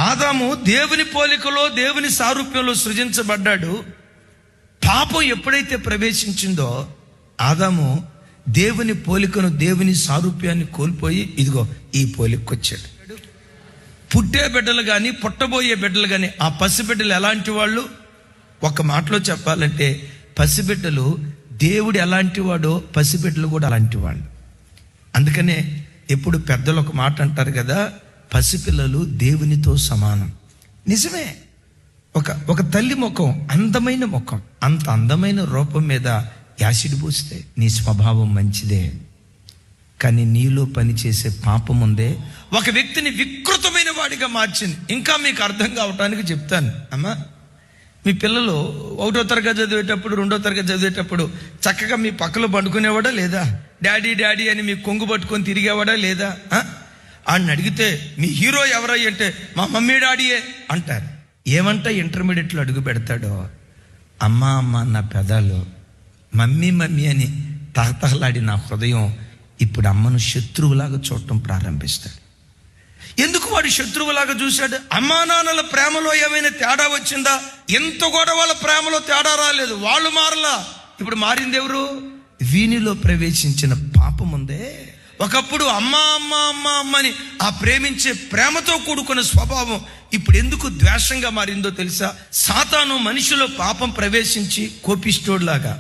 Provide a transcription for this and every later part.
ఆదాము దేవుని పోలికలో దేవుని సారూప్యంలో సృజించబడ్డాడు. పాపం ఎప్పుడైతే ప్రవేశించిందో ఆదాము దేవుని పోలికను దేవుని సారూప్యాన్ని కోల్పోయి ఇదిగో ఈ పోలికకు వచ్చాడు. పుట్టే బిడ్డలు కానీ పుట్టబోయే బిడ్డలు కానీ ఆ పసిబిడ్డలు ఎలాంటి వాళ్ళు? ఒక మాటలో చెప్పాలంటే పసిబిడ్డలు దేవుడు ఎలాంటి వాడో పసిబిడ్డలు కూడా అలాంటి వాళ్ళు. అందుకనే ఎప్పుడు పెద్దలు ఒక మాట అంటారు కదా, పసిపిల్లలు దేవునితో సమానం. నిజమే. ఒక తల్లి ముఖం అందమైన ముఖం, అంత అందమైన రూపం మీద యాసిడ్ పూస్తే నీ స్వభావం మంచిదే, కానీ నీలో పనిచేసే పాపం ఉందే ఒక వ్యక్తిని వికృతమైన వాడిగా మార్చింది. ఇంకా మీకు అర్థం కావటానికి చెప్తాను అమ్మా. మీ పిల్లలు 1వ తరగతి చదివేటప్పుడు 2వ తరగతి చదివేటప్పుడు చక్కగా మీ పక్కలో పండుకునేవాడా లేదా? డాడీ డాడీ అని మీ కొంగు పట్టుకొని తిరిగేవాడా లేదా? ఆయన అడిగితే మీ హీరో ఎవరై అంటే మా మమ్మీ డాడీయే అంటారు. ఏమంటా ఇంటర్మీడియట్లో అడుగు పెడతాడో, అమ్మ అమ్మ నా పెదాలు, మమ్మీ మమ్మీ అని తహతహలాడి నా హృదయం ఇప్పుడు అమ్మను శత్రువులాగా చూడటం ప్రారంభిస్తాడు. ఎందుకు వాడు శత్రువులాగా చూశాడు? అమ్మా నాన్నల ప్రేమలో ఏమైనా తేడా వచ్చిందా? ఎంత కూడా వాళ్ళ ప్రేమలో తేడా రాలేదు, వాళ్ళు మారలా. ఇప్పుడు మారింది ఎవరు? వీనిలో ప్రవేశించిన పాపం ఉందే. ఒకప్పుడు అమ్మా అమ్మ అమ్మ అమ్మని ఆ ప్రేమించే ప్రేమతో కూడుకున్న స్వభావం ఇప్పుడు ఎందుకు ద్వేషంగా మారిందో తెలుసా? సాతాను మనిషిలో పాపం ప్రవేశించి కోపిష్టోడ్లాగా,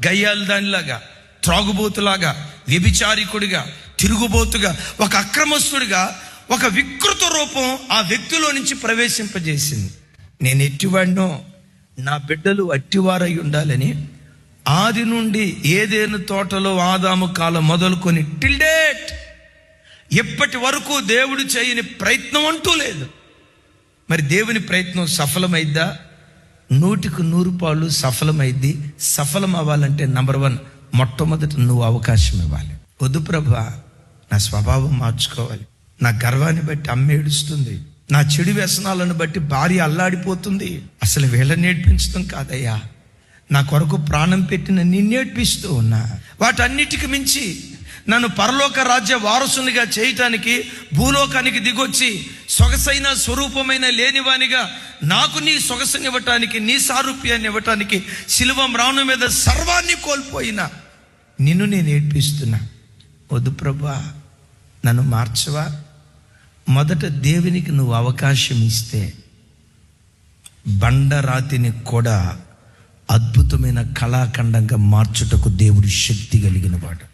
గయ్యాలు దానిలాగా, త్రాగుబోతులాగా, వ్యభిచారికుడిగా, తిరుగుబోతుగా, ఒక అక్రమస్తుడిగా ఒక వికృత రూపం ఆ వ్యక్తిలో నుంచి ప్రవేశింపజేసింది. నేను ఎట్టివాడినో నా బిడ్డలు అట్టివారై ఉండాలని ఆది నుండి ఏదేను తోటలో ఆదాము కాలం మొదలుకొని టిల్ డేట్ ఎప్పటి వరకు దేవుడు చేయని ప్రయత్నం అంటూ లేదు. మరి దేవుని ప్రయత్నం సఫలమైద్దా? 100కు 100 పాళ్ళు సఫలమైద్ది. సఫలం అవ్వాలంటే నంబర్ 1 మొట్టమొదట నువ్వు అవకాశం ఇవ్వాలి. వద్దు ప్రభా, నా స్వభావం మార్చుకోవాలి, నా గర్వాన్ని బట్టి అమ్మ ఏడుస్తుంది, నా చెడు వ్యసనాలను బట్టి భార్య అల్లాడిపోతుంది, అసలు వీళ్ళని నేర్పించడం కాదయ్యా, నా కొరకు ప్రాణం పెట్టిన నిన్నేర్పిస్తూ ఉన్నా. వాటన్నిటికి మించి నన్ను పరలోక రాజ్య వారసునిగా చేయటానికి భూలోకానికి దిగొచ్చి సొగసైన స్వరూపమైన లేనివానిగా నాకు నీ సొగసునివ్వటానికి, నీ సారూప్యాన్ని ఇవ్వటానికి శిలువ మ్రాను మీద సర్వాన్ని కోల్పోయినా నిన్ను నేను ఏడ్పిస్తున్నా. వద్దు ప్రభా, నన్ను మార్చవా? మొదట దేవునికి నువ్వు అవకాశం ఇస్తే బండరాతిని కూడా అద్భుతమైన కళాఖండంగా మార్చుటకు దేవుడు శక్తి కలిగిన వాడు.